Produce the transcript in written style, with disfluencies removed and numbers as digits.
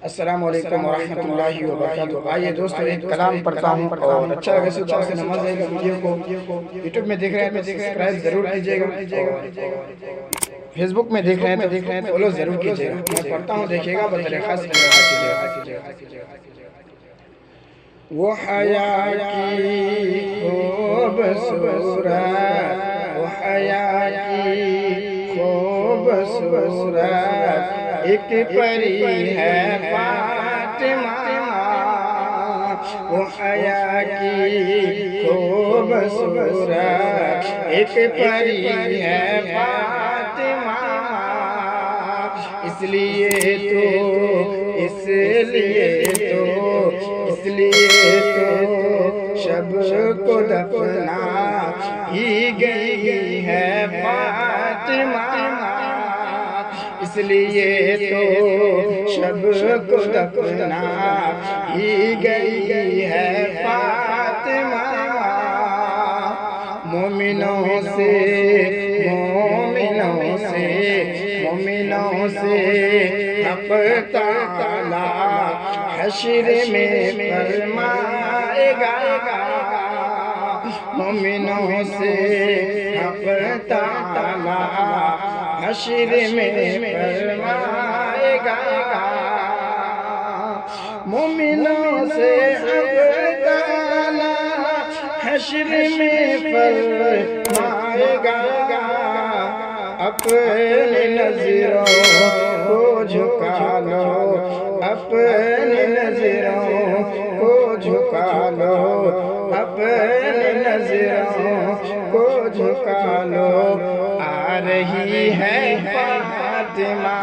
السلام علیکم ورحمۃ اللہ وبرکاتہ۔ آئیے دوستو ایک کلام پڑھتا ہوں اور اچھا لگے تو آپ سے نماز ہے گا۔ ویڈیو کو یوٹیوب میں دیکھ رہے ہیں تو سبسکرائب ضرور کیجئے گا، فیس بک میں دیکھ رہے ہیں تو فالو ضرور کیجئے گا۔ میں پڑھتا ہوں، دیکھیے گا، بطور خاص کیجئے گا۔ وہ حیا کی خوبصورت، وہ حیا کی خوبصورت ایک پری ہے فاطمہ، وہ حیا کی خوبصورت ایک پری ہے فاطمہ، اس لیے تو شب کو دفنا ہی گئی ہے فاطمہ، اس لیے تو شب کو دفنا ہی گئی ہے فاطمہ، مومنوں سے حق تعالی حشر میں فرمائے گا، مومنوں سے حق تعالی حشر میں فرمائے گا، مومنوں سے حق تعالی حشر میں فرمائے گا، اپنی نظروں کو جھکا لو، اپنی نظروں کو جھکا لو، اپنی نظروں کو جھکا لو، آ رہی ہے فاطمہ،